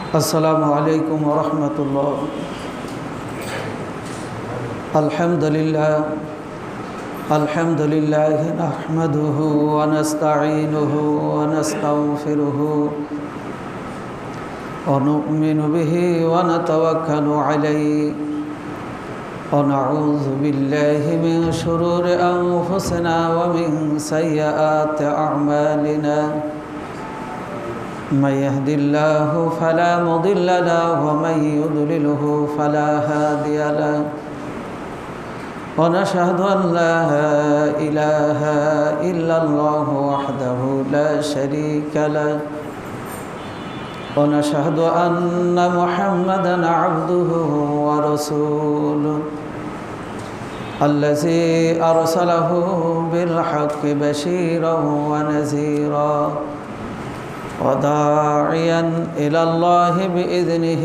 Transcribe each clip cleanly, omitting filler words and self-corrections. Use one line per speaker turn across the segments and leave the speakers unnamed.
السلام عليكم ورحمة الله. الحمد لله نحمده ونستعينه ونستغفره ونؤمن به ونتوكل عليه ونعوذ بالله من شرور أنفسنا ومن سيئات أعمالنا. من يهد الله فلا مضل له ومن يضلله فلا هادي له. ونشهد أن لا إله إلا الله وحده لا شريك له. ونشهد أن محمدا عبده ورسوله الذي أرسله بالحق بشيرا ونذيرا وداعيا إلى الله بإذنه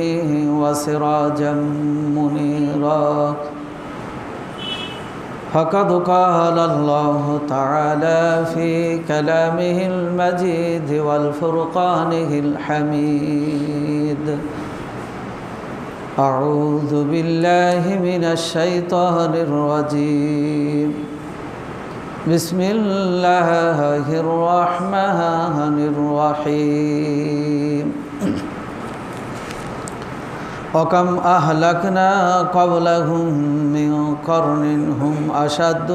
وسراجا منيرا. فقد قال الله تعالى في كلامه المجيد والفرقانه الحميد: أعوذ بالله من الشيطان الرجيم. بسم الله الرحمن الرحيم. وكم أهلكنا قبلهم من قرن هم أشد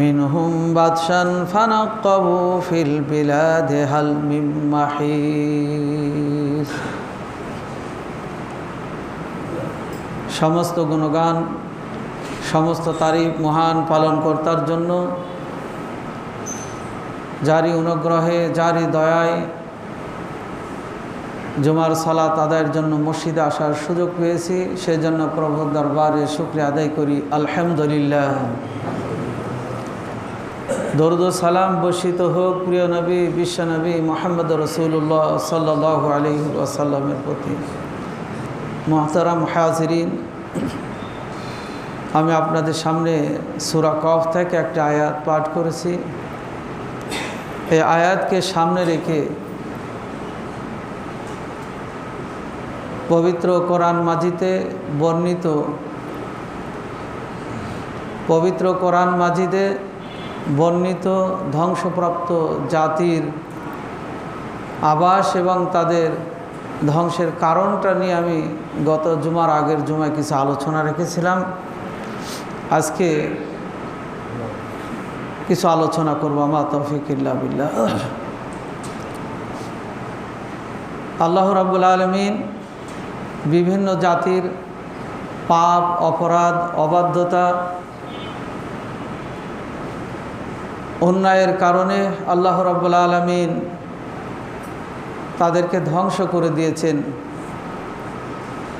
منهم بطشا فنقبوا في البلاد هل من محيص. সমস্ত গুণগান, সমস্ত তারিফ মহান পালনকর্তার জন্য, যারই অনুগ্রহে, যারই দয়ায় জুমার সালাত আদায়ের জন্য মসজিদে আসার সুযোগ পেয়েছি, সেজন্য প্রভুর দরবারে শুকরিয়া আদায় করি। আলহামদুলিল্লাহ। দরুদ ও সালাম বর্ষিত হোক প্রিয় নবী, বিশ্বনবী মুহাম্মদ রাসূলুল্লাহ সাল্লাল্লাহু আলাইহি ওয়াসাল্লামের প্রতি। মুহতারাম হাজিরিন, আমি আপনাদের সামনে সূরা কফ থেকে একটা আয়াত পাঠ করেছি। এই আয়াতকে সামনে রেখে পবিত্র কোরআন মাজিদে বর্ণিত ধ্বংসপ্রাপ্ত জাতির আবাস এবং তাদের ধ্বংসের কারণটা নিয়ে আমি গত জুমার আগের জুমায় কিছু আলোচনা রেখেছিলাম। আজকে কিছু আলোচনা করব। মা তৌফিক ইল্লা বিল্লাহ। আল্লাহ রাব্বুল আলামিন বিভিন্ন জাতির পাপ, অপরাধ, অবাধ্যতা, অন্যায়ের কারণে আল্লাহ রাব্বুল আলামিন তাদেরকে ধ্বংস করে দিয়েছেন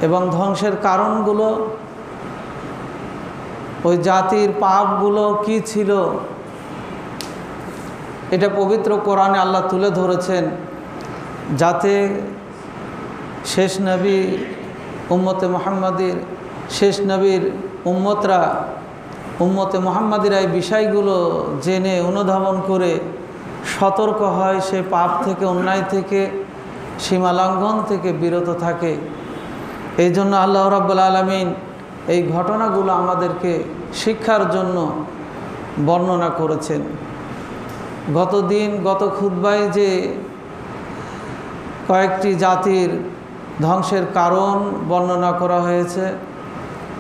এবং ধ্বংসের কারণগুলো, ওই জাতির পাপগুলো কি ছিল, এটা পবিত্র কোরআনে আল্লাহ তুলে ধরেছেন, যাতে শেষ নবী উম্মতে মুহাম্মাদির শেষ নবীর উম্মতে মুহাম্মাদিরা এই বিষয়গুলো জেনে অনুধাবন করে সতর্ক হয়, সে পাপ থেকে, অন্যায় থেকে, সীমালঙ্ঘন থেকে বিরত থাকে। এই জন্য আল্লাহ রাব্বুল আলামিন এই ঘটনাগুলো আমাদেরকে শিক্ষার জন্য বর্ণনা করেছেন। গত খুতবায় যে কয়েকটি জাতির ধ্বংসের কারণ বর্ণনা করা হয়েছে,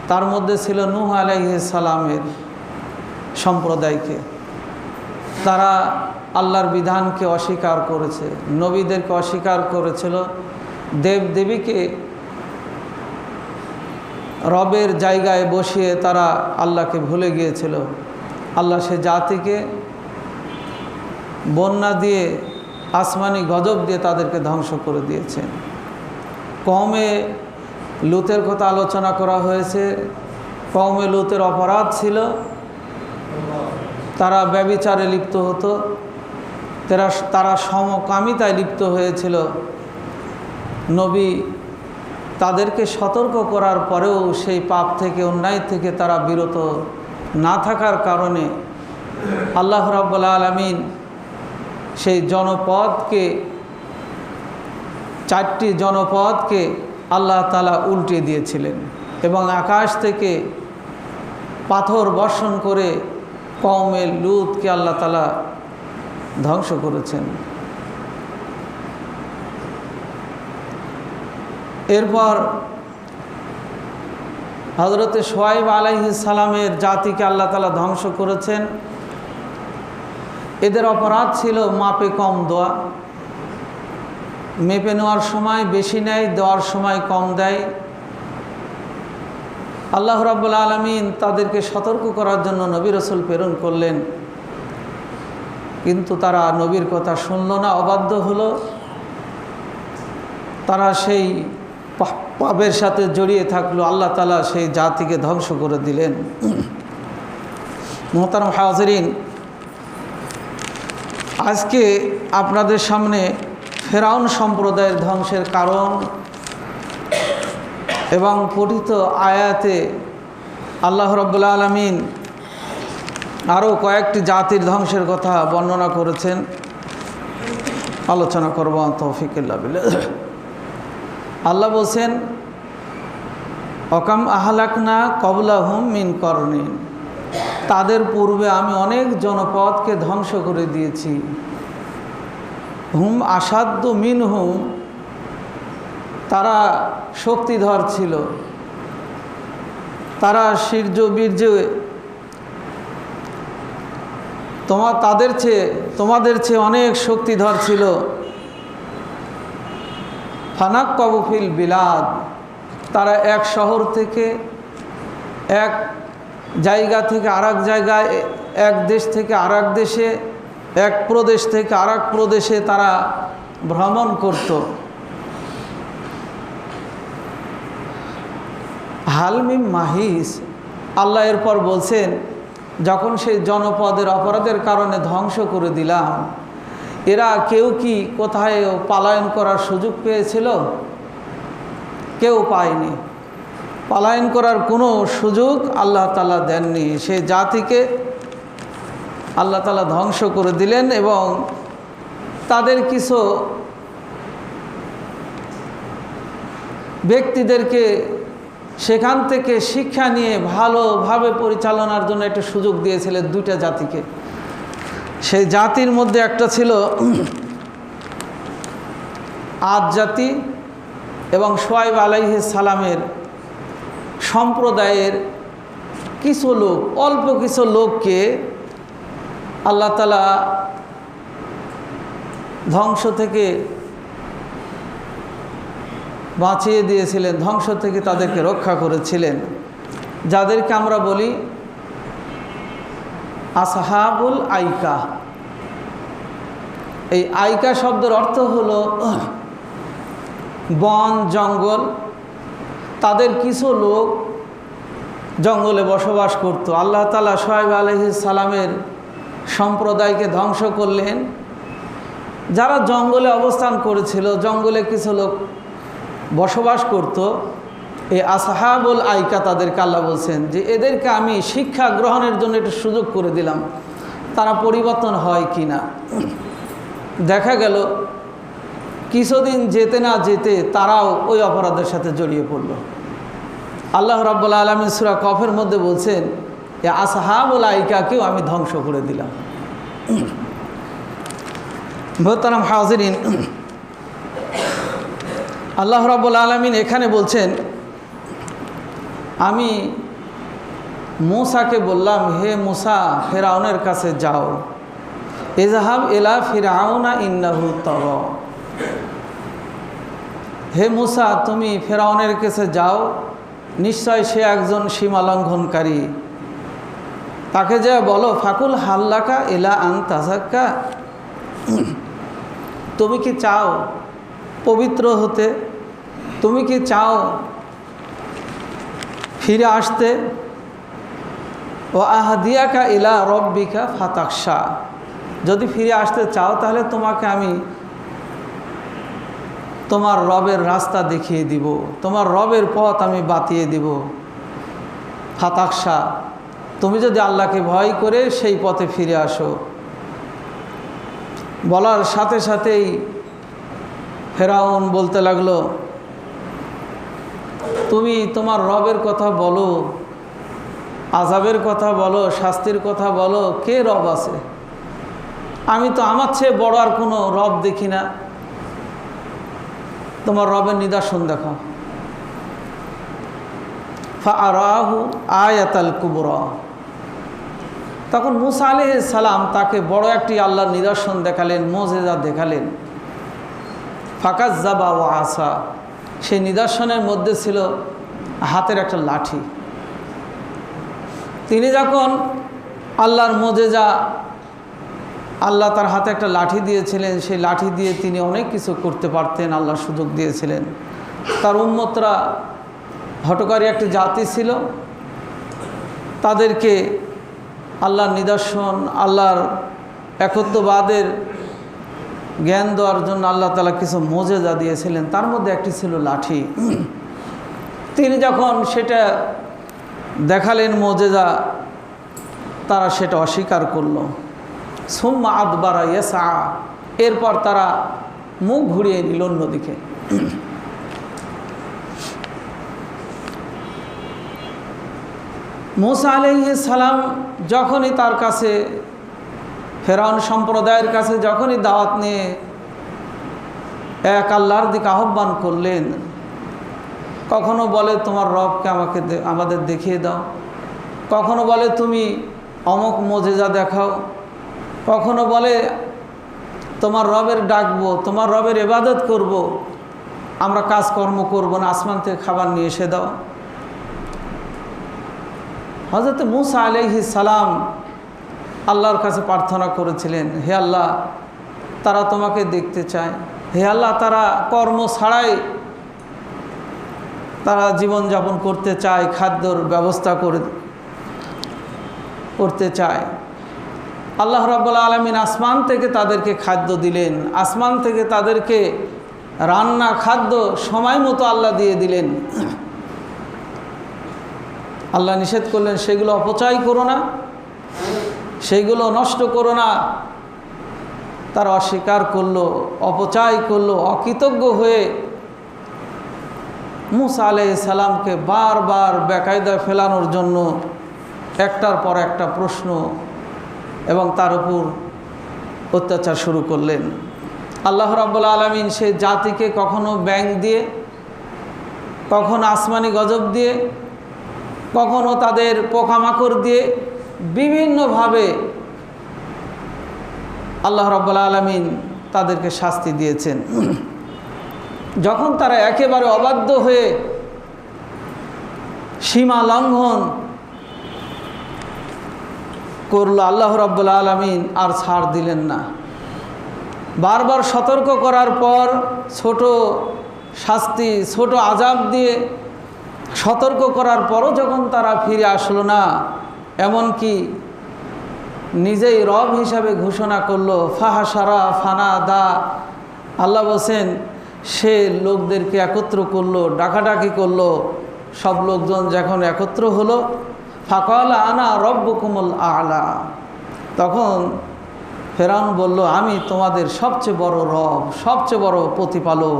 তার মধ্যে ছিল নূহ আলাইহিস সালামের সম্প্রদায়কে। তারা আল্লাহর বিধানকে অস্বীকার করেছে, নবীদেরকে অস্বীকার করেছিল, দেবদেবীকে রবের জায়গায় বসিয়ে তারা আল্লাহকে ভুলে গিয়েছিল। আল্লাহ সে জাতিকে বন্যা দিয়ে, আসমানি গজব দিয়ে তাদেরকে ধ্বংস করে দিয়েছেন। কওমে লুতের কথা আলোচনা করা হয়েছে। কওমে লুতের অপরাধ ছিল, তারা ব্যভিচারে লিপ্ত হতো, তারা সমকামিতায় লিপ্ত হয়েছিল। নবী তাদেরকে সতর্ক করার পরেও সেই পাপ থেকে, অন্যায় থেকে তারা বিরত না থাকার কারণে আল্লাহ রাব্বুল আলামিন সেই জনপদকে 4টি জনপদকে আল্লাহ তাআলা উল্টে দিয়েছিলেন এবং আকাশ থেকে পাথর বর্ষণ করে কওমে লূতকে আল্লাহ তাআলা ধ্বংস করেছেন। এরপর হযরতে শুআয়ব আলাইহিস সালামের জাতিকে আল্লাহ তাআলা ধ্বংস করেছেন। এদের অপরাধ ছিল মাপে কম দেওয়া, মেপে নেওয়ার সময় বেশি নেয়, দেওয়ার সময় কম দেয়। আল্লাহ রাব্বুল আলামিন তাদেরকে সতর্ক করার জন্য নবী রাসূল প্রেরণ করলেন, কিন্তু তারা নবীর কথা শুনল না, অবাধ্য হলো। তারা সেই পাপের সাথে জড়িয়ে থাকলো, আল্লাহ তাআলা সেই জাতিকে ধ্বংস করে দিলেন। মুহতারাম হাজিরিন, আজকে আপনাদের সামনে ফেরাউন সম্প্রদায়ের ধ্বংসের কারণ এবং পঠিত আয়াতে আল্লাহ রাব্বুল আলামিন আরও কয়েকটি জাতির ধ্বংসের কথা বর্ণনা করেছেন, আলোচনা করব। তৌফিকুল্লাহ বিল্লাহ। আল্লাহ বলছেন, অকাম আহলাকনা কবলাহুম মিন করনিন, তাদের পূর্বে আমি অনেক জনপদকে ধ্বংস করে দিয়েছি। হুম আসাদ্দু মিনহুম, তারা শক্তিধর ছিল, তারা শীর্য বীর্য তোমাদের চেয়ে অনেক শক্তিধর ছিল। ফানাক্কাবু ফিল বিলাদ, তারা এক শহর থেকে এক জায়গা থেকে আরেক জায়গায়, এক দেশ থেকে আরেক দেশে, এক প্রদেশ থেকে আরেক প্রদেশে তারা ভ্রমণ করত। হালমিম মাহিস, আল্লাহ এরপর বলছেন, যখন সেই জনপদের অপরাধের কারণে ধ্বংস করে দিলাম, এরা কেউ কি কোথায় পলায়ন করার সুযোগ পেয়েছিল? কেউ পায়নি। পলায়ন করার কোনো সুযোগ আল্লাহ তাআলা দেননি। সেই জাতিকে আল্লাহ তাআলা ধ্বংস করে দিলেন এবং তাদের কিছু ব্যক্তিদেরকে সেখান থেকে শিক্ষা নিয়ে ভালোভাবে পরিচালনার জন্য একটা সুযোগ দিয়েছিলেন 2টা জাতিকে। সেই জাতির মধ্যে একটা ছিল আদ জাতি এবং শুআয়ব আলাইহিস সালামের সম্প্রদায়ের কিছু লোক, অল্প কিছু লোককে আল্লাহ তাআলা ধ্বংস থেকে বাঁচিয়ে দিয়েছিলেন, ধ্বংস থেকে তাদেরকে রক্ষা করেছিলেন, যাদেরকে আমরা বলি আসহাবুল আইকা। এই আইকা শব্দের অর্থ হলো বন জঙ্গল। তাদের কিছু লোক জঙ্গলে বসবাস করত। আল্লাহ তাআলা শুআয়ব আলাইহিস সালামের সম্প্রদায়কে ধ্বংস করলেন। যারা জঙ্গলে অবস্থান করেছিল, জঙ্গলে কিছু লোক বসবাস করত, এই আসহাবুল আইকা তাদেরকে আল্লাহ বলছেন যে এদেরকে আমি শিক্ষা গ্রহণের জন্য একটু সুযোগ করে দিলাম, তারা পরিবর্তন হয় কি না। দেখা গেল কিছুদিন যেতে না যেতে তারাও ওই অপরাধের সাথে জড়িয়ে পড়ল। আল্লাহ রাব্বুল আলামিন সূরা কফের মধ্যে বলছেন, এ আসহাবুল আইকাকেও আমি ধ্বংস করে দিলাম। মুহতারাম হাজিরিন, আল্লাহ রাব্বুল আলামিন এখানে বলছেন, আমি মূসাকে বললাম, হে মূসা, ফিরআউনের কাছে যাও। ইযহাব ইলা ফিরআউনা ইন্নাহু তাগা, হে মূসা তুমি ফিরআউনের কাছে যাও, নিশ্চয় সে একজন সীমালঙ্ঘনকারী। তাকে যা বলো, ফাকুল হাল্লাকা ইলা আন তাযাক্কা, তুমি কি চাও পবিত্র হতে? তুমি কি চাও ফিরে আসতে? ও আহদিয়াকা ইলা রব্বিকা ফাতাখশা, যদি ফিরে আসতে চাও তাহলে তোমাকে আমি তোমার রবের রাস্তা দেখিয়ে দিব, তোমার রবের পথ আমি বাতিয়ে দিব। ফাতাখশা, তুমি যদি আল্লাহকে ভয় করে সেই পথে ফিরে আসো। বলার সাথে সাথেই ফেরাউন বলতে লাগলো, তুমি তোমার রবের কথা বলো, আযাবের কথা বলো, শাস্তির কথা বলো, কে রব আছে? আমি তো আমার চেয়ে বড় আর কোনো রব দেখি না, তোমার রবের নিদর্শন দেখাও। ফাআরাহু আয়াতাল কুবরা। তখন মূসা আলাইহিস সালাম তাকে বড় একটি আল্লাহর নিদর্শন দেখালেন, মুজিজা দেখালেন। ফাকাজ্জাবা ওয়া আসা। সেই নিদর্শনের মধ্যে ছিল হাতের একটা লাঠি। তিনি যখন আল্লাহর মুজিজা, আল্লাহ তার হাতে একটা লাঠি দিয়েছিলেন, সেই লাঠি দিয়ে তিনি অনেক কিছু করতে পারতেন, আল্লাহ সুযোগ দিয়েছিলেন। তার উম্মতরা হঠকারী একটি জাতি ছিল, তাদেরকে আল্লাহর নিদর্শন, আল্লাহর একত্ববাদের জ্ঞান দেওয়ার জন্য আল্লাহ তাআলা কিছু মুজিজা দিয়েছিলেন, তার মধ্যে একটি ছিল লাঠি। তিনি যখন সেটা দেখালেন মুজিজা, তারা সেটা অস্বীকার করল। সুম্মা আদবারা ইয়াসা। এরপর তারা মুখ ঘুরিয়ে নিল অন্যদিকে। মূসা আলাইহিস সালাম যখনই তার কাছে, ফেরাউন সম্প্রদায়ের কাছে যখনই দাওয়াত নিয়ে এক আল্লাহর দিকে আহ্বান করলেন, কখনো বলে তোমার রবকে আমাদের দেখিয়ে দাও, কখনো বলে তুমি অমুক মুজিজা দেখাও, কখনো বলে তোমার রবের ডাকবো, তোমার রবের ইবাদত করব, আমরা কাজকর্ম করব না, আসমান থেকে খাবার নিয়ে এসে দাও। হযরত মূসা আলাইহিস সালাম আল্লাহর কাছে প্রার্থনা করেছিলেন, হে আল্লাহ, তারা তোমাকে দেখতে চায়, হে আল্লাহ, তারা কর্ম ছাড়াই তারা জীবনযাপন করতে চায়, খাদ্যর ব্যবস্থা করতে চায়। আল্লাহ রাব্বুল আলামিন আসমান থেকে তাদেরকে খাদ্য দিলেন, আসমান থেকে তাদেরকে রান্না খাদ্য সময় মতো আল্লাহ দিয়ে দিলেন। আল্লাহ নিষেধ করলেন সেগুলো অপচয় করো না, সেইগুলো নষ্ট করো না। তারা অস্বীকার করলো, অপচয় করলো, অকৃতজ্ঞ হয়ে মূসা আলাইহিস সালামকে বারবার বেকায়দা ফেলানোর জন্য একটার পর একটা প্রশ্ন এবং তার উপর অত্যাচার শুরু করলেন। আল্লাহ রাব্বুল আলামিন সেই জাতিকে কখনো ব্যাঙ দিয়ে, কখনো আসমানি গজব দিয়ে, কখনো তাদের পোকামাকড় দিয়ে বিভিন্নভাবে আল্লাহ রাব্বুল আলামিন তাদেরকে শাস্তি দিয়েছেন। যখন তারা একেবারে অবাধ্য হয়ে সীমা লঙ্ঘন করল, আল্লাহ রাব্বুল আলামিন আর ছাড় দিলেন না। বারবার সতর্ক করার পর ছোট শাস্তি, ছোট আযাব দিয়ে সতর্ক করার পরও যখন তারা ফিরে আসলো না, এমনকি নিজেই রব হিসাবে ঘোষণা করলো, ফাহাসারা ফানাদা। আল্লাহ বলছেন সে লোকদেরকে একত্র করলো, ডাকাডাকি করলো। সব লোকজন যখন একত্র হলো, ফাকালা আনা রব্বুকুমুল আ'লা। তখন ফেরাউন বলল, আমি তোমাদের সবচেয়ে বড় রব, সবচেয়ে বড় প্রতিপালক।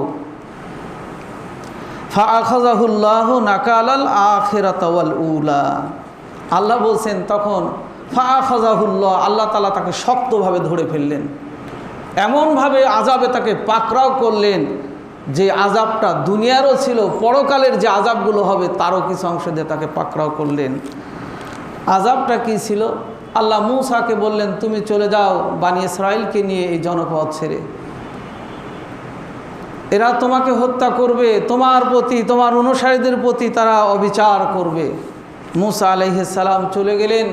ফাআখাযাহুল্লাহু নাকালাল আখিরাতা ওয়াল উলা। আল্লাহ বলছেন তখন ফাআখাযাহুল্লাহ, আল্লাহ তাআলা তাকে শক্তভাবে ধরে ফেললেন, এমনভাবে আযাবে তাকে পাকড়াও করলেন যে আযাবটা দুনিয়ারও ছিল, পরকালের যে আযাবগুলো হবে তারও কিছু অংশ দিয়ে তাকে পাকড়াও করলেন। আযাবটা কি ছিল? আল্লাহ মূসাকে বললেন, তুমি চলে যাও বনী ইসরাইলকে নিয়ে এই জনপদ ছেড়ে, এরা তোমাকে হত্যা করবে, তোমার প্রতি, তোমার অনুসারীদের প্রতি তারা অবিচার করবে। মূসা আলাইহিস সালাম চলে গেলেন।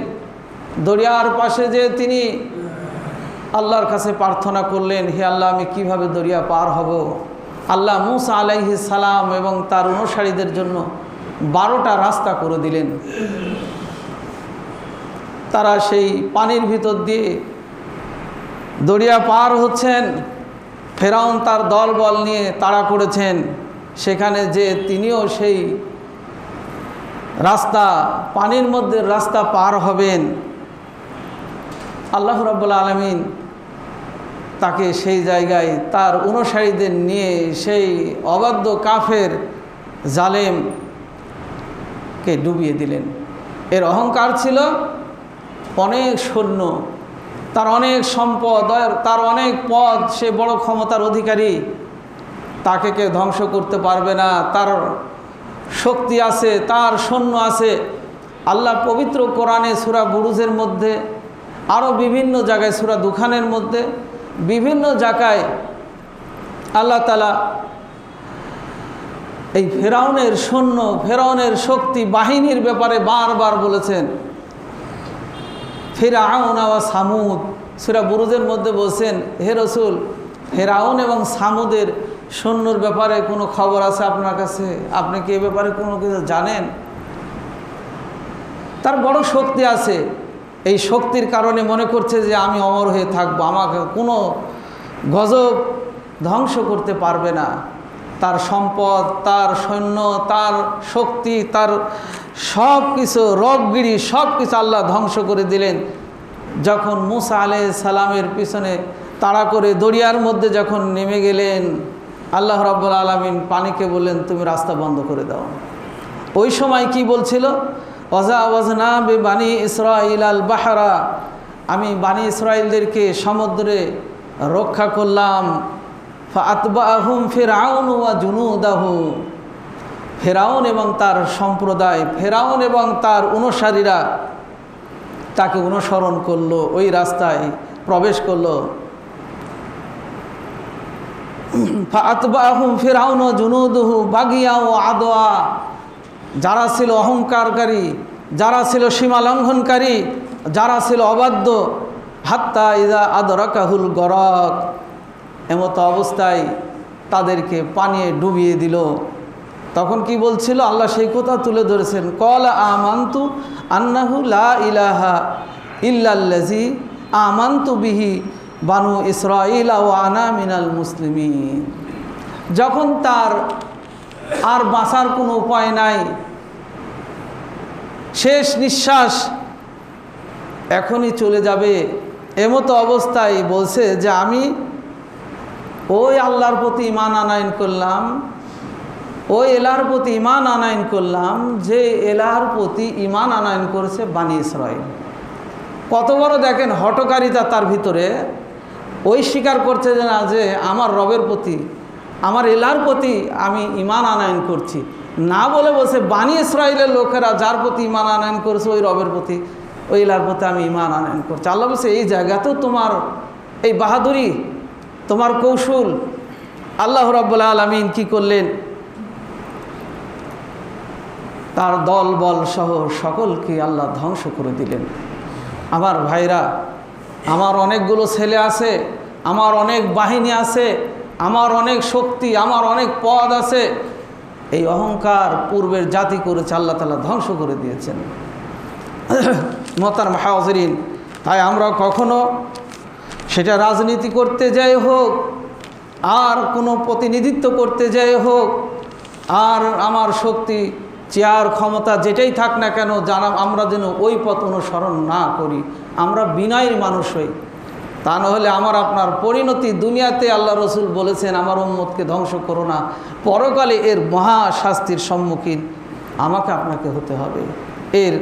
দরিয়ার পাশে যে তিনি আল্লাহর কাছে প্রার্থনা করলেন, হে আল্লাহ, আমি কিভাবে দরিয়া পার হব? আল্লাহ মূসা আলাইহিস সালাম এবং তার অনুসারীদের জন্য 12টা রাস্তা করে দিলেন। তারা সেই পানির ভিতর দিয়ে দরিয়া পার হচ্ছেন। ফেরাউন তার দলবল নিয়ে তাড়া করেছেন, সেখানে যে তিনিও সেই রাস্তা, পানির মধ্যে রাস্তা পার হবেন। আল্লাহ রাব্বুল আলামিন তাকে সেই জায়গায় তার অনুসারীদের নিয়ে সেই অবাধ্য কাফের জালেমকে ডুবিয়ে দিলেন। এর অহংকার ছিল, অনেক সৈন্য, তার অনেক সম্পদ, তার অনেক পদ, সে বড় ক্ষমতার অধিকারী, তাকে কেউ ধ্বংস করতে পারবে না, তার শক্তি আছে, তার সৈন্য আছে। আল্লাহ পবিত্র কোরআনে সূরা বুরুজের মধ্যে, আরও বিভিন্ন জায়গায়, সূরা দুখানের মধ্যে, বিভিন্ন জায়গায় আল্লাহ তাআলা এই ফেরাউনের সৈন্য, ফেরাউনের শক্তি বাহিনীর ব্যাপারে বারবার বলেছেন। ফিরআউন ওয়া সামুদ, সূরা বুরুজের মধ্যে বলছেন, হে রাসূল, ফেরাউন এবং সামুদের সৈন্যর ব্যাপারে কোনো খবর আছে আপনার কাছে? আপনি কি এ ব্যাপারে কোনো কিছু জানেন? তার বড় শক্তি আছে, এই শক্তির কারণে মনে করছে যে আমি অমর হয়ে থাকবো, আমাকে কোনো গজব ধ্বংস করতে পারবে না। তার সম্পদ, তার সৈন্য, তার শক্তি, তার সব কিছু, রবগিরি সব কিছু আল্লাহ ধ্বংস করে দিলেন। যখন মূসা আলাইহিস সালামের পিছনে তাড়া করে দরিয়ার মধ্যে যখন নেমে গেলেন, আল্লাহ রাব্বুল আলামিন পানিকে বললেন, তুমি রাস্তা বন্ধ করে দাও। ওই সময় কি বলছিল? ওয়াজাওয়াজনা বিবানি ইসরাঈল আল বাহরা, আমি বানি ইসরাঈলদেরকে সমুদ্রে রক্ষা করলাম। ফাআতবাআহুম ফিরআউন ওয়া জুনুদাহু, ফেরাউন এবং তার সম্প্রদায়, ফেরাউন এবং তার অনুসারীরা তাকে অনুসরণ করলো, ওই রাস্তায় প্রবেশ করলো। ফাআতবাআহুম ফিরআউন ওয়া জুনুদুহু বাগিয়া ওয়া আদওয়া, যারা ছিল অহংকারকারী, যারা ছিল সীমা লঙ্ঘনকারী, যারা ছিল অবাধ্য, হাত্তা ইযা আদরাকাহুল গরাক, এমত অবস্থায় তাদেরকে পানিয়ে ডুবিয়ে দিল। তখন কি বলছিল? আল্লাহ সেই কথা তুলে ধরেছেন, ক্বালা আমানতু আন্নাহু লা ইলাহা ইল্লাল্লাযী আমানতু বিহি বানু ইসরাঈল ওয়া আনা মিনাল মুসলিমিন। যখন তার আর বাঁচার কোনো উপায় নাই, শেষ নিঃশ্বাস এখনই চলে যাবে, এমতো অবস্থায় বলছে যে আমি ওই আল্লাহর প্রতি ঈমান আনয়ন করলাম, ওই এলার প্রতি ঈমান আনয়ন করলাম যে এলার প্রতি ঈমান আনয়ন করেছে বানি ইসরাঈল। কত বড় দেখেন হঠকারিতা তার ভিতরে। ওই স্বীকার করছে যে না, যে আমার রবের প্রতি, আমার এলার প্রতি আমি ঈমান আনয়ন করছি, না বলে বলছে বানি ইসরাঈলের লোকেরা যার প্রতি ঈমান আনয়ন করেছে ওই রবের প্রতি, ওই এলার প্রতি আমি ঈমান আনয়ন করছি। আল্লাহ বলছে এই জায়গাতেও তোমার এই বাহাদুরি, তোমার কৌশল। আল্লাহ রাব্বুল আলামিন কি করলেন? তার দল বল সহ সকলকে আল্লাহ ধ্বংস করে দিলেন। আমার ভাইরা, আমার অনেকগুলো ছেলে আছে, আমার অনেক বাহিনী আছে, আমার অনেক শক্তি, আমার অনেক পদ আছে, এই অহংকার পূর্বের জাতি করেছে, আল্লাহ তাআলা ধ্বংস করে দিয়েছেন। মুহতারাম হাজিরিন, তাই আমরা কখনো সেটা রাজনীতি করতে যাই হোক, আর কোনো প্রতিনিধিত্ব করতে যাই হোক, আর আমার শক্তি, চেয়ার, ক্ষমতা যেটাই থাক না কেন, আমরা যেন ওই পথ অনুসরণ না করি, আমরা বিনয়ের মানুষ হই। তা নাহলে আমার আপনার পরিণতি দুনিয়াতে আল্লাহ রসুল বলেছেন আমার উম্মতকে ধ্বংস করো না, পরকালে এর মহা শাস্তির সম্মুখীন আমাকে আপনাকে হতে হবে। এর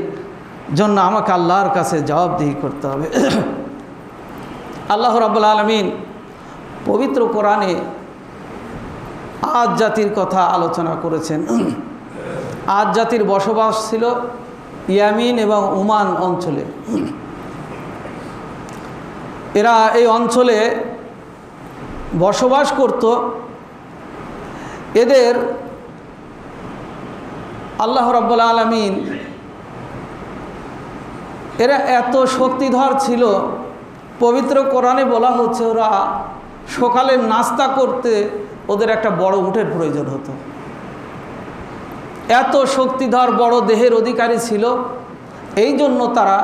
জন্য আমাকে আল্লাহর কাছে জবাবদিহি করতে হবে। আল্লাহ রাব্বুল আলামিন পবিত্র কোরআনে আদ জাতির কথা আলোচনা করেছেন। আদ জাতির বসবাস ছিল ইয়ামিন এবং ওমান অঞ্চলে। এরা এই অঞ্চলে বসবাস করত। এদের আল্লাহ রাব্বুল আলামিন, এরা এত শক্তিধর ছিল, পবিত্র কোরআনে বলা হচ্ছে ওরা সকালে নাস্তা করতে ওদের একটা বড় উটের প্রয়োজন হতো। এত শক্তিধর বড় দেহের অধিকারী ছিল, এই জন্য তারা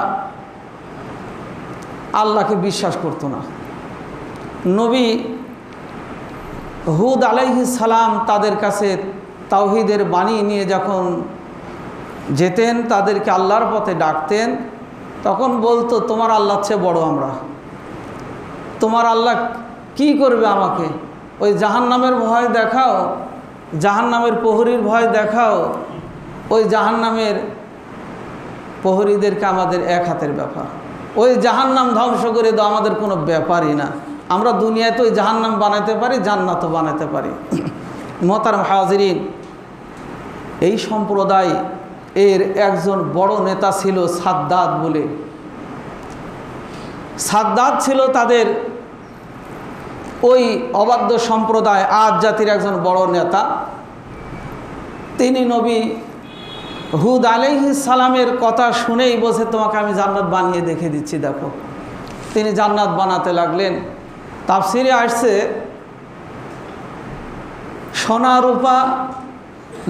আল্লাহকে বিশ্বাস করত না। নবী হুদ আলাইহিস সালাম তাদের কাছে তাওহীদের বাণী নিয়ে যখন যেতেন, তাদেরকে আল্লাহর পথে ডাকতেন, তখন বলতো তোমার আল্লাহর চেয়ে বড় আমরা, তোমার আল্লাহ কি করবে আমাকে? ওই জাহান্নামের ভয় দেখাও, জাহান্নামের প্রহরীর ভয় দেখাও, ওই জাহান্নামের প্রহরীদেরকে আমাদের এক হাতের ব্যাপার। ওই জাহান্নাম ধ্বংস করে দাও, আমাদের কোনো ব্যাপারই না। আমরা দুনিয়ায় তো ওই জাহান্নাম বানাতে পারি, জান্নাতও বানাতে পারি। মোহতারাম হাজিরিন, এই সম্প্রদায় এর একজন বড় নেতা ছিল সাদ্দাত বলে। সাদ্দাত ছিল তাদের ওই অবাধ্য সম্প্রদায় আদ জাতির একজন বড় নেতা। তিনি নবী হুদ আলাইহিস সালামের কথা শুনেই বসে, তোমাকে আমি জান্নাত বানিয়ে দেখে দিচ্ছি, দেখো। তিনি জান্নাত বানাতে লাগলেন। তাফসিরে আসছে সোনা রূপা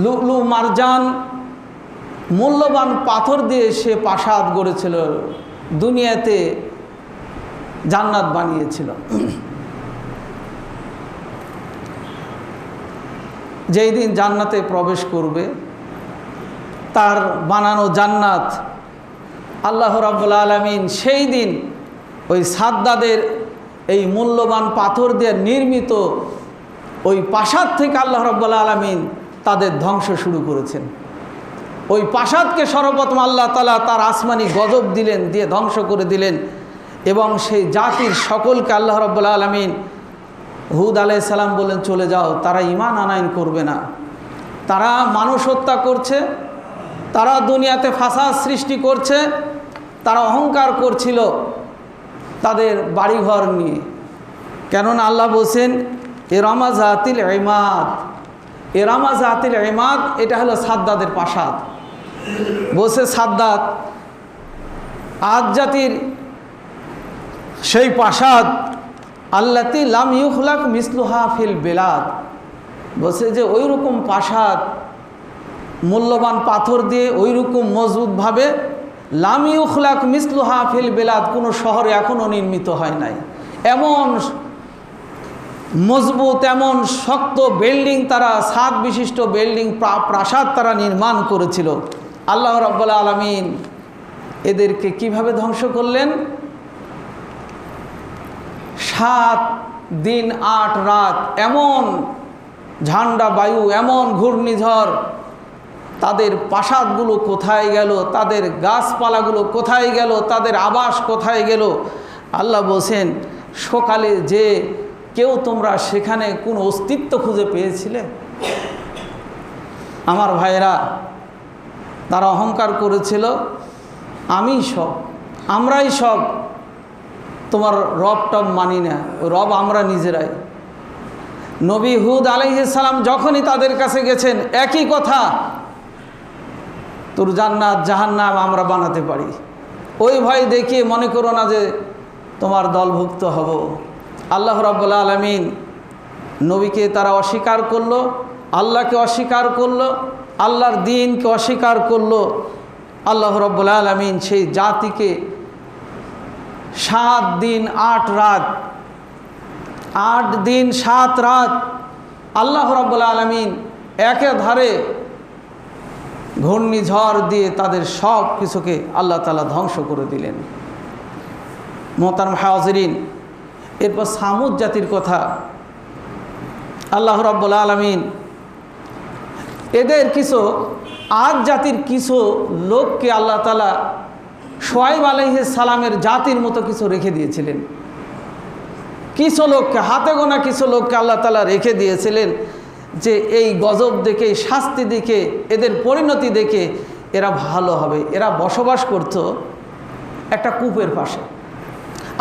লুলু মারজান মূল্যবান পাথর দিয়ে সে প্রাসাদ গড়েছিল, দুনিয়াতে জান্নাত বানিয়েছিল। যেই দিন জান্নাতে প্রবেশ করবে, তার বানানো জান্নাত আল্লাহ রাব্বুল আলামিন সেই দিন ওই সাদ্দাদের এই মূল্যবান পাথর দিয়ে নির্মিত ওই প্রাসাদ থেকে আল্লাহ রাব্বুল আলামিন তাদের ধ্বংস শুরু করেছেন। ওই প্রাসাদকে সর্বপ্রথম আল্লাহ তাআলা তার আসমানি গজব দিলেন, দিয়ে ধ্বংস করে দিলেন। এবং সেই জাতির সকলকে আল্লাহ রাব্বুল আলামিন হুদ আলাইহিস সালাম বললেন, চলে যাও, তারা ঈমান আনয়ন করবে না, তারা মানুষ হত্যা করছে, তারা দুনিয়াতে ফাসাদ সৃষ্টি করছে, তারা অহংকার করছিল তাদের বাড়িঘর নিয়ে। কেননা আল্লাহ বলছেন ইরামা জাতিল ইমাদ, ইরামা জাতিল ইমাদ, এটা হলো সাদ্দাদের প্রাসাদ। বলছে সাদ্দাত আদ জাতির সেই প্রাসাদ আল্লাতি লাম ইউখলাক মিসলুহা ফিল বেলাদ। বলছে যে ওই রকম প্রাসাদ মূল্যবান পাথর দিয়ে ওই রকম মজবুতভাবে লাম ইউখলাক মিসলুহা ফিল বেলাদ, কোনো শহরে এখনও নির্মিত হয় নাই। এমন মজবুত, এমন শক্ত বিল্ডিং, তারা ছাদ বিশিষ্ট বিল্ডিং প্রাসাদ তারা নির্মাণ করেছিল। আল্লাহ রাব্বুল আলামিন এদেরকে কিভাবে ধ্বংস করলেন? 7 দিন 8 রাত এমন ঝান্ডা বায়ু, এমন ঘূর্ণিঝড়, তাদের প্রাসাদগুলো কোথায় গেল, তাদের গাছপালাগুলো কোথায় গেল, তাদের আবাস কোথায় গেল? আল্লাহ বলছেন সকালে যে কেউ তোমরা সেখানে কোন অস্তিত্ব খুঁজে পেয়েছিলে? আমার ভাইরা, তারা অহংকার করেছিল আমি সব, আমরাই সব, তোমার রব টব মানি না, রব আমরা নিজেরাই। নবী হুদ আলাইহিস সালাম যখনই তাদের কাছে গেছেন একই কথা, তোর জান্নাত জাহান্নাম আমরা বানাতে পারি, ওই ভয় দেখিয়ে মনে করো না যে তোমার দলভুক্ত হব। আল্লাহ রাব্বুল আলামিন নবীকে তারা অস্বীকার করলো, আল্লাহকে অস্বীকার করলো, আল্লাহর দ্বীনকে অস্বীকার করলো। আল্লাহ রাব্বুল আলামিন সেই জাতিকে 7 দিন 8 রাত, 8 দিন 7 রাত আল্লাহ রাব্বুল আলামিন একেধারে ঘূর্ণিঝড় দিয়ে তাদের সব কিছুকে আল্লাহ তাআলা ধ্বংস করে দিলেন। মোহতারাম হাজিরিন, এরপর সামুদ জাতির কথা আল্লাহ রাব্বুল আলামিন এদের কিছু আদ জাতির কিছু লোককে আল্লাহ তাআলা শুআয়ব আলাইহিস সালামের জাতির মতো কিছু রেখে দিয়েছিলেন। কিছু লোককে, হাতে গোনা কিছু লোককে আল্লাহ তাআলা রেখে দিয়েছিলেন যে এই গজব দেখে, শাস্তি দেখে, এদের পরিণতি দেখে এরা ভালো হবে। এরা বসবাস করত একটা কূপের পাশে।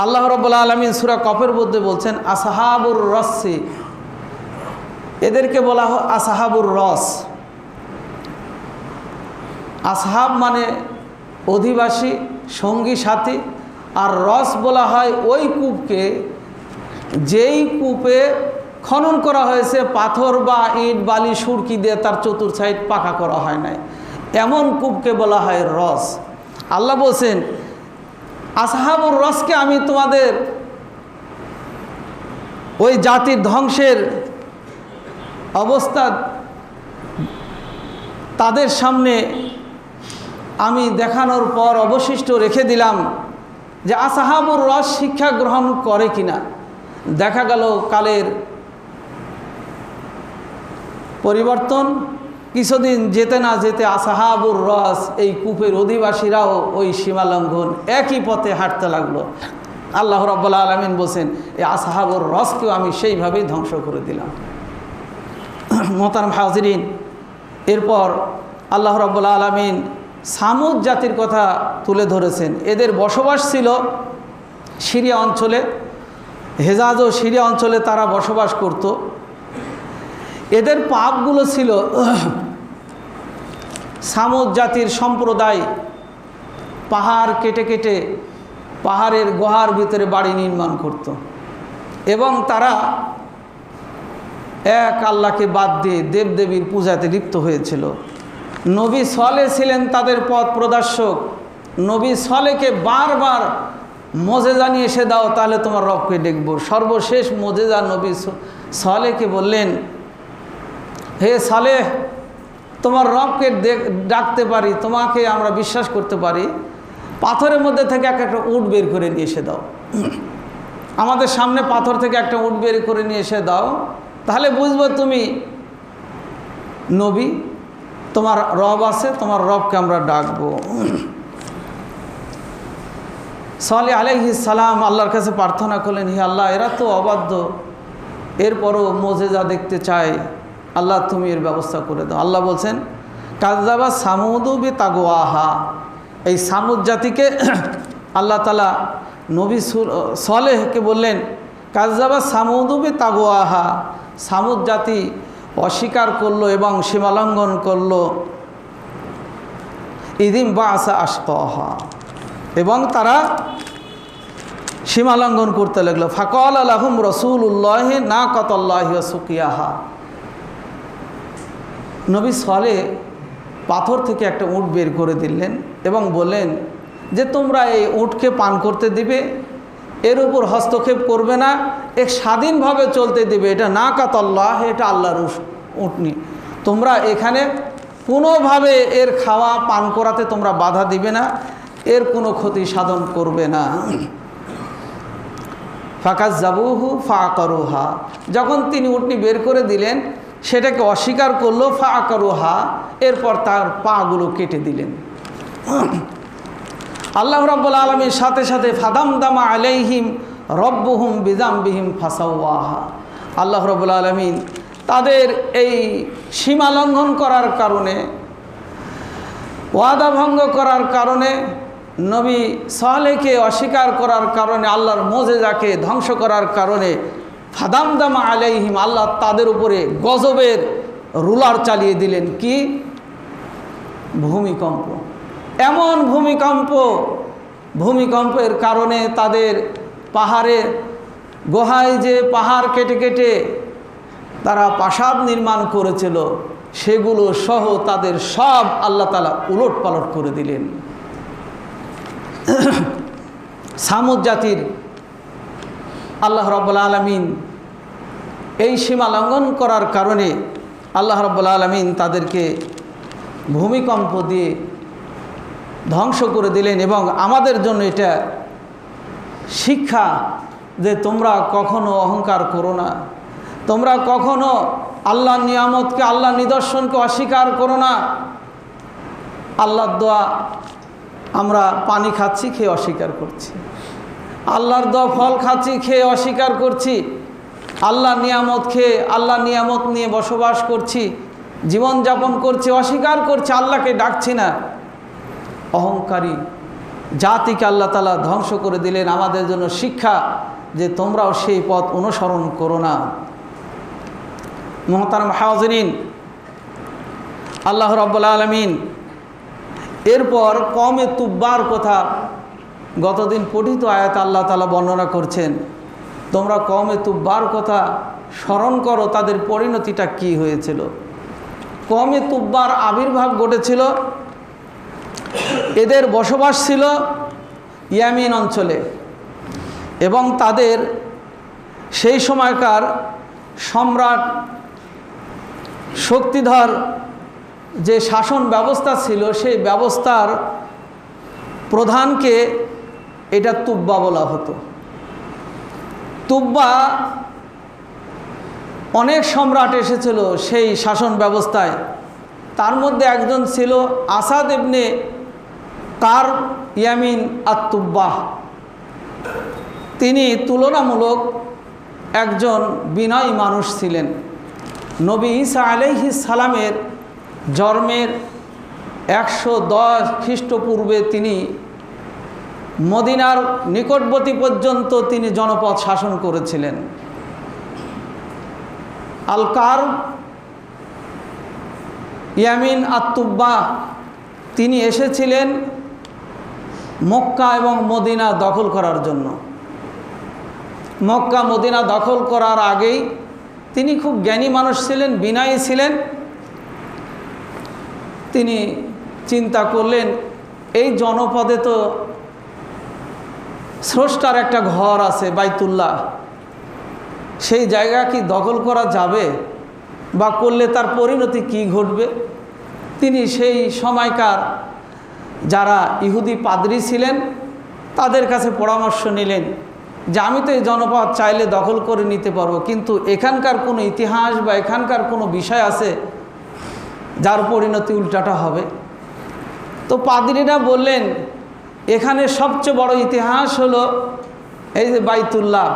আল্লাহ রাব্বুল আলামিন সূরা কফের মধ্যে বলছেন আসহাবুর রসি, এদেরকে বলা হয় আসহাবুর রস। আসহাব মানে অধিবাসী, সঙ্গী সাথী, আর রস বলা হয় ওই কূপকে যেই কূপে খনন করা হয়েছে পাথর বা ইট বালি সুরকি দিয়ে তার চতুর সাইড পাকা করা হয় নাই, এমন কূপকে বলা হয় রস। আল্লাহ বলছেন আসহাবুর রসকে আমি তোমাদের ওই জাতির ধ্বংসের অবস্থা তাদের সামনে আমি দেখানোর পর অবশিষ্ট রেখে দিলাম যে আসহাবুর রস শিক্ষা গ্রহণ করে কিনা। দেখা গেল কালের পরিবর্তন, কিছুদিন যেতে না যেতে আসহাবুর রস এই কূপের অধিবাসীরাও ওই সীমালঙ্ঘন একই পথে হাঁটতে লাগলো। আল্লাহ রাব্বুল আলামিন বলছেন এই আসহাবুর রসকেও আমি সেইভাবেই ধ্বংস করে দিলাম। মোহতারাম হাজিরিন, এরপর আল্লাহ রাব্বুল আলামিন সামুদ জাতির কথা তুলে ধরেছেন। এদের বসবাস ছিল সিরিয়া অঞ্চলে, হেজাজ ও সিরিয়া অঞ্চলে তারা বসবাস করত। এদের পাপগুলো ছিল, সামুদ জাতির সম্প্রদায় পাহাড় কেটে কেটে পাহাড়ের গুহার ভিতরে বাড়ি নির্মাণ করত এবং তারা এক আল্লাহকে বাদ দিয়ে দেবদেবীর পূজাতে লিপ্ত হয়েছিল। নবী সালেহ ছিলেন তাদের পথ প্রদর্শক। নবী সালেহকে বারবার মোজেজা নিয়ে এসে দাও, তাহলে তোমার রবকে দেখব। সর্বশেষ মোজেজা নবী সালেহকে বললেন, হে সালেহ, তোমার রবকে ডাকতে পারি, তোমাকে আমরা বিশ্বাস করতে পারি, পাথরের মধ্যে থেকে একটা উট বের করে নিয়ে এসে দাও। আমাদের সামনে পাথর থেকে একটা উট বের করে নিয়ে এসে দাও, তাহলে বুঝবো তুমি নবী, তোমার রব আছে, তোমার রবকে আমরা ডাকবো। সালেহ আলাইহিস সালাম আল্লাহর কাছে প্রার্থনা করলেন, হে আল্লাহ, এরা তো অবাধ্য, এরপরও মোজেজা দেখতে চায়, আল্লাহ তুমি এর ব্যবস্থা করে দাও। আল্লাহ বলছেন, কাযযাবা সামুদু বিতাগওয়াহা, এই সামুদ জাতিকে আল্লাহ তাআলা নবী সালেহকে বললেন, কাযযাবা সামুদু বিতাগওয়াহা, সামুদ জাতি অস্বীকার করলো এবং সীমালঙ্ঘন করলো। ইদিম বাসা আশকাহা, এবং তারা সীমালঙ্ঘন করতে লাগলো। ফাকাল লাহুম রাসূলুল্লাহ নাকাতাল্লাহি ওয়া সুকিয়াহা, নবী সালেহ পাথর থেকে একটা উট বের করে দিলেন এবং বললেন যে তোমরা এই উটকে পান করতে দিবে, এর উপর হস্তক্ষেপ করবে না, এক স্বাধীনভাবে চলতে দিবে, এটা নাকাতাল্লাহ, এটা আল্লাহর উটনি, তোমরা এখানে কোনোভাবে এর খাওয়া পান করাতে তোমরা বাধা দিবে না, এর কোনো ক্ষতি সাধন করবে না। ফাকাযযাবুহু ফাআকারুহা, যখন তিনি উটনি বের করে দিলেন সেটাকে অস্বীকার করলো, ফাআকারুহা, এরপর তার পাগুলো কেটে দিলেন। আল্লাহ রাব্বুল আলামিন সাথে সাথে ফাদামদামা আলাইহিম রব্বুহুম বিযামবিহিম ফাসাওয়াহা, আল্লাহ রাব্বুল আলামিন তাদের এই সীমা লঙ্ঘন করার কারণে, ওয়াদা ভঙ্গ করার কারণে, নবী সালেহকে অস্বীকার করার কারণে, আল্লাহর মোজেজাকে ধ্বংস করার কারণে ফাদামদামা আলাইহিম, আল্লাহ তাদের উপরে গজবের রুলার চালিয়ে দিলেন। কি? ভূমিকম্প। এমন ভূমিকম্পের কারণে তাদের পাহাড়ের গুহায় যে পাহাড় কেটে কেটে তারা প্রাসাদ নির্মাণ করেছিল, সেগুলো সহ তাদের সব আল্লাহ তাআলা উলট পালট করে দিলেন। সামুদ জাতির আল্লাহ রাব্বুল আলামিন এই সীমা লঙ্ঘন করার কারণে আল্লাহ রাব্বুল আলামিন তাদেরকে ভূমিকম্প দিয়ে ধ্বংস করে দিলেন। এবং আমাদের জন্য এটা শিক্ষা যে তোমরা কখনো অহংকার করো না, তোমরা কখনো আল্লাহর নিয়ামতকে, আল্লাহর নিদর্শনকে অস্বীকার করো না। আল্লাহর দোয়া আমরা পানি খাচ্ছি, খেয়ে অস্বীকার করছি, আল্লাহর দোয়া ফল খাচ্ছি, খেয়ে অস্বীকার করছি, আল্লাহর নিয়ামত খেয়ে, আল্লাহর নিয়ামত নিয়ে বসবাস করছি, জীবনযাপন করছি, অস্বীকার করছি, আল্লাহকে ডাকছি না। অহংকারী জাতিকে আল্লাহ তাআলা ধ্বংস করে দিলেন। আমাদের জন্য শিক্ষা যে তোমরাও সেই পথ অনুসরণ করো না। মুহতারাম হাজিরিন, আল্লাহ রাব্বুল আলামিন এরপর কওমে তুব্বার কথা গতদিন পঠিত আয়াত আল্লাহ তাআলা বর্ণনা করছেন। তোমরা কওমে তুব্বার কথা স্মরণ করো, তাদের পরিণতিটা কি হয়েছিল। কওমে তুব্বার আবির্ভাব ঘটেছিল, এদের বসবাস ছিল ইয়ামিন অঞ্চলে এবং তাদের সেই সময়কার সম্রাট শক্তিধর যে শাসন ব্যবস্থা ছিল, সেই ব্যবস্থার প্রধানকে এটা তুব্বা বলা হতো। তুব্বা অনেক সম্রাট এসেছিল সেই শাসন ব্যবস্থায়। তার মধ্যে একজন ছিল আসাদ ইবনে কার ইয়ামিন আত-তুব্বাহ। তিনি তুলনামূলক একজন বিনয়ী মানুষ ছিলেন। নবী ঈসা আলাইহিস সালামের জন্মের 110 খ্রিস্টপূর্বে তিনি মদিনার নিকটবর্তী পর্যন্ত তিনি জনপদ শাসন করেছিলেন। আল কার ইয়ামিন আত-তুব্বাহ তিনি এসেছিলেন মক্কা এবং মদিনা দখল করার জন্য। মক্কা মদিনা দখল করার আগেই তিনি খুব জ্ঞানী মানুষ ছিলেন, বিনয়ী ছিলেন। তিনি চিন্তা করলেন এই জনপদে তো স্রষ্টার একটা ঘর আছে বাইতুল্লাহ, সেই জায়গা কি দখল করা যাবে বা করলে তার পরিণতি কি ঘটবে। তিনি সেই সময়কার যারা ইহুদি পাদ্রী ছিলেন তাদের কাছে পরামর্শ নিলেন যে আমি তো এই জনপদ চাইলে দখল করে নিতে পারবো, কিন্তু এখানকার কোনো ইতিহাস বা এখানকার কোনো বিষয় আছে যার পরিণতি উল্টাটা হবে। তো পাদ্রীরা বললেন এখানে সবচেয়ে বড় ইতিহাস হলো এই যে বাইতুল্লাহ,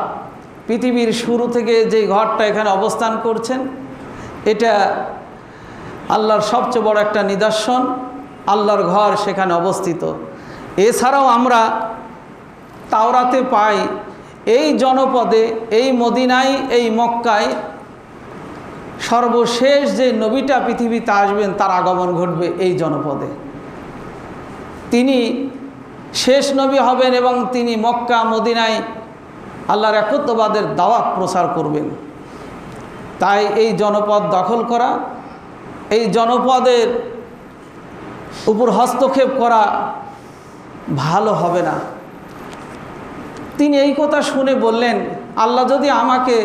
পৃথিবীর শুরু থেকে যে ঘরটা এখানে অবস্থান করছেন এটা আল্লাহর সবচেয়ে বড় একটা নিদর্শন, আল্লাহর ঘর সেখানে অবস্থিত। এছাড়াও আমরা তাওরাতে পাই এই জনপদে, এই মদিনায়, এই মক্কায় সর্বশেষ যে নবীটা পৃথিবীতে আসবেন তার আগমন ঘটবে এই জনপদে। তিনি শেষ নবী হবেন এবং তিনি মক্কা মদিনায় আল্লাহর একত্ববাদের দাওয়াত প্রচার করবেন। তাই এই জনপদ দখল করা, এই জনপদের উপর হস্তক্ষেপ করা ভালো হবে না। তিনি এই কথা শুনে বললেন আল্লাহ যদি আমাকে,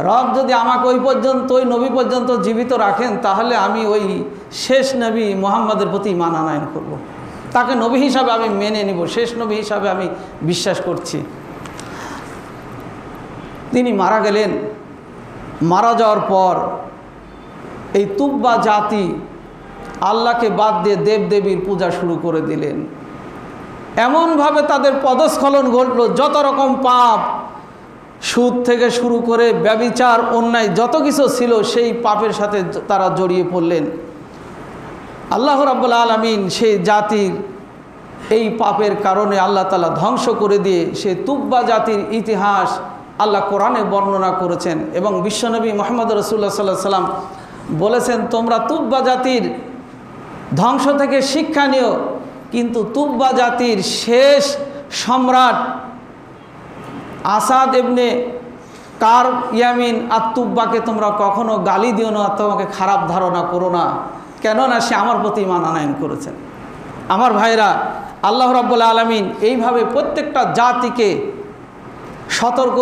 রব যদি আমাকে ওই পর্যন্ত, ওই নবী পর্যন্ত জীবিত রাখেন তাহলে আমি ওই শেষ নবী মুহাম্মাদের প্রতি ঈমান আনয়ন করব। তাকে নবী হিসাবে আমি মেনে নিব, শেষ নবী হিসাবে আমি বিশ্বাস করছি। তিনি মারা গেলেন। মারা যাওয়ার পর এই তুব্বা জাতি আল্লাহকে বাদ দিয়ে দেবদেবীর পূজা শুরু করে দিলেন। এমনভাবে তাদের পদস্খলন ঘটল, যত রকম পাপ, সুদ থেকে শুরু করে ব্যভিচার, অন্যায় যত কিছু ছিল সেই পাপের সাথে তারা জড়িয়ে পড়লেন। আল্লাহ রাব্বুল আলামিন সেই জাতির এই পাপের কারণে আল্লাহ তাআলা ধ্বংস করে দিয়ে সেই তুব্বা জাতির ইতিহাস আল্লাহ কোরআনে বর্ণনা করেছেন। এবং বিশ্বনবী মুহাম্মদ রাসূলুল্লাহ সাল্লাল্লাহু আলাইহি ওয়াসাল্লাম বলেছেন তোমরা তুব্বা জাতির ধ্বংস থেকে শিক্ষা নিও, কিন্তু তুব্বা জাতির শেষ সম্রাট আসাদ ইবনে কার ইয়ামিন আত-তুব্বাকে তোমরা কখনো গালি দিও না, তোমাকে খারাপ ধারণা করো না, কেননা সে আমার প্রতি ঈমান আনয়ন করেছেন। আমার ভাইরা, আল্লাহ রাব্বুল আলামিন এইভাবে প্রত্যেকটা জাতিকে সতর্ক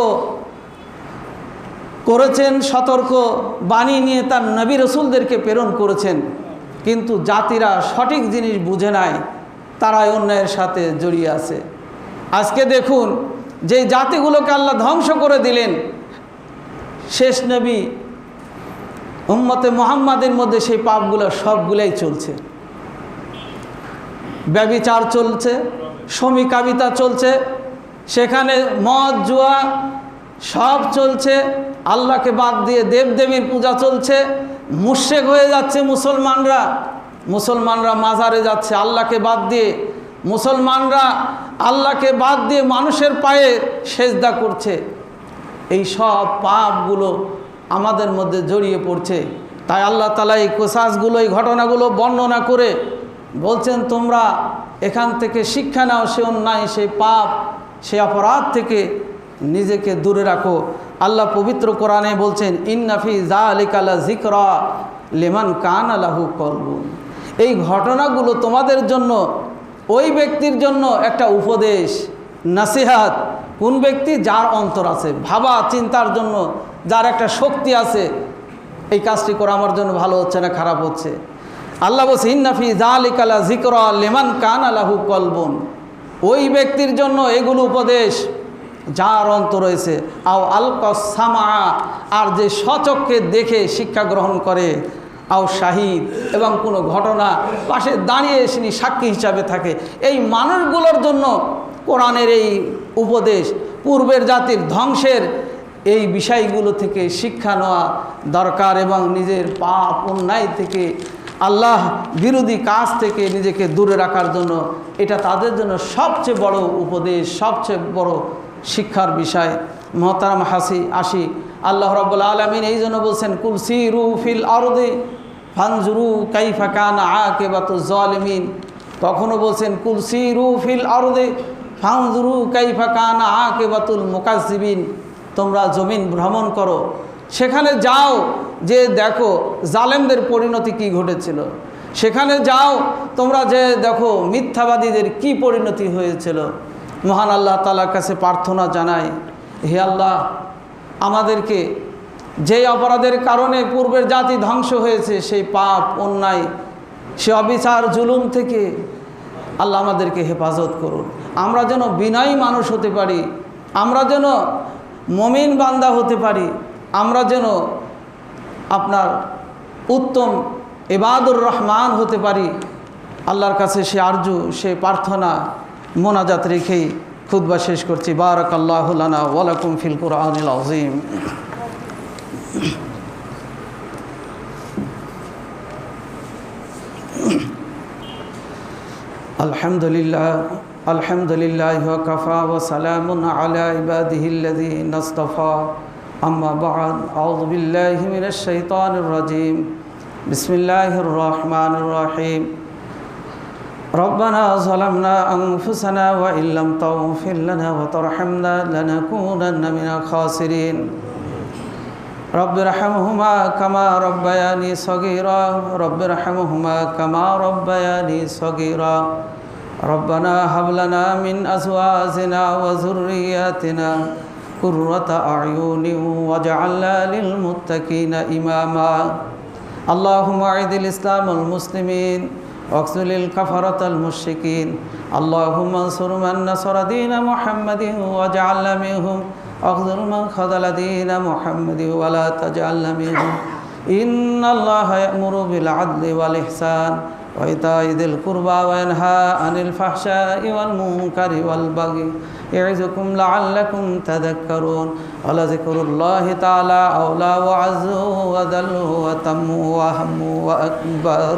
করেছেন, সতর্ক বাণী নিয়ে তার নবী রসুলদেরকে প্রেরণ করেছেন। কিন্তু জাতিরা সঠিক জিনিস বুঝে নাই, তারা অন্যায়ের সাথে জড়িয়ে আছে। আজকে দেখুন যে জাতিগুলোকে আল্লাহ ধ্বংস করে দিলেন, শেষ নবী উম্মতে মুহাম্মাদের মধ্যে সেই পাপগুলো সবগুলাই চলছে। ব্যভিচার চলছে, সমীকামিতা চলছে, সেখানে মদ জুয়া সব চলছে, আল্লাহকে বাদ দিয়ে দেবদেবীর পূজা চলছে। মুশরিক হয়ে যাচ্ছে মুসলমানরা মাজারে যাচ্ছে আল্লাহকে বাদ দিয়ে, মুসলমানরা আল্লাহকে বাদ দিয়ে মানুষের পায়ে সেজদা করছে। এই সব পাপগুলো আমাদের মধ্যে জড়িয়ে পড়ছে। তাই আল্লাহ তাআলা এই কিসাসগুলো, এই ঘটনাগুলো বর্ণনা করে বলছেন তোমরা এখান থেকে শিক্ষা নাও, সে অন্যায়, সেই পাপ, সেই অপরাধ থেকে নিজেকে দূরে রাখো। আল্লাহ পবিত্র কোরআনে বলছেন ইন্না ফি যালিকা লাযিকরা লিমান কানা লাহু কলবুন। এই ঘটনাগুলো তোমাদের জন্য, ওই ব্যক্তির জন্য একটা উপদেশ, নসিহত। কোন ব্যক্তি? যার অন্তর আছে, ভাবা চিন্তার জন্য যার একটা শক্তি আছে, এই কাজটি করা আমার জন্য ভালো হচ্ছে না খারাপ হচ্ছে। আল্লাহ বলছে ইন্না ফি যালিকা লাযিকরা লিমান কানা লাহু কলবুন। ওই ব্যক্তির জন্য এগুলো উপদেশ, যার অন্তর রয়েছে, আও আলকাসামা, আর যে সচক্ষে দেখে শিক্ষা গ্রহণ করে, আও শাহিদ, এবং কোনো ঘটনা পাশে দাঁড়িয়ে তিনি সাক্ষী হিসাবে থাকে। এই মানুষগুলোর জন্য কোরআনের এই উপদেশ, পূর্বের জাতির ধ্বংসের এই বিষয়গুলো থেকে শিক্ষা নেওয়া দরকার, এবং নিজের পাপ অন্যায় থেকে, আল্লাহ বিরোধী কাজ থেকে নিজেকে দূরে রাখার জন্য এটা তাদের জন্য সবচেয়ে বড় উপদেশ, সবচেয়ে বড় শিক্ষার বিষয়। মুহতারাম আসি, আল্লাহ রাব্বুল আলামিন এই জন্য বলছেন, কুল সিরু ফিল আরদি ফানজুরু কাইফা কানা আকিবাতুজ জালিমিন। কখনো বলছেন কুল সিরু ফিল আরদি ফানজুরু কাইফা কানা আকিবাতুল মুকাজ্জিবিন, তোমরা জমিন ভ্রমণ করো, সেখানে যাও, যে দেখো জালেমদের পরিণতি কি ঘটেছিল, সেখানে যাও তোমরা যে দেখো মিথ্যাবাদীদের কি পরিণতি হয়েছিল। মহান আল্লাহ তাআলার কাছে প্রার্থনা জানাই, হে আল্লাহ, আমাদেরকে যেই অপরাধের কারণে পূর্বের জাতি ধ্বংস হয়েছে, সেই পাপ অন্যায়, সে অবিচার জুলুম থেকে আল্লাহ আমাদেরকে হেফাজত করুন। আমরা যেন বিনয়ী মানুষ হতে পারি, আমরা যেন মুমিন বান্দা হতে পারি, আমরা যেন আপনার উত্তম ইবাদুর রহমান হতে পারি। আল্লাহর কাছে সে আরজু, সে প্রার্থনা মোনাজাত রেখেই খুতবা শেষ করছি। বারাকাল্লাহু লানা ওয়া লাকুম ফিল কুরআনিল আযীম। আলহামদুলিল্লাহ, আলহামদুলিল্লাহ ওয়া কাফা ওয়া সালামুন আলা ইবাদিহিল্লাযীনা ইসতাফা, আম্মা বা'দ, আউযু বিল্লাহি মিনাশ শাইতানির রাজীম, বিসমিল্লাহির রহমানির রহিম। রব্বানা যালামনা আনফুসানা ওয়া ইল্লাম তাগফির লানা ওয়া তারহামনা লানাকুনান্না মিনাল খাসিরিন। রব্বিরহামহুমা কামা রব্বায়ানি সগীরা, রব্বিরহামহুমা কামা রব্বায়ানি সগীরা। রব্বানা হাব লানা মিন আজওয়াজিনা ওয়া যুররিয়াতিনা কুররাতা আ'য়ুনিন ওয়াজআলনা লিল মুত্তাকিনা ইমামা। আল্লাহুম্মা আ'ইদিল ইসলামাল মুসলিমিন ওয়াকসুলিল কাফারাতাল মুশরিকিন। আল্লাহুম্মা আনসুর মান নাসারা দীনা মুহাম্মাদিন ওয়াজআলনা মিনহুম واخذل من خذل دين محمد ولا تجعلنا منهم إن الله يأمر بالعدل والإحسان وإيتاء ذي القربى وينهى عن الفحشاء والمنكر والبغي يعظكم لعلكم تذكرون ولذكر الله تعالى أولى وعز وذل وتم وهم وأكبر.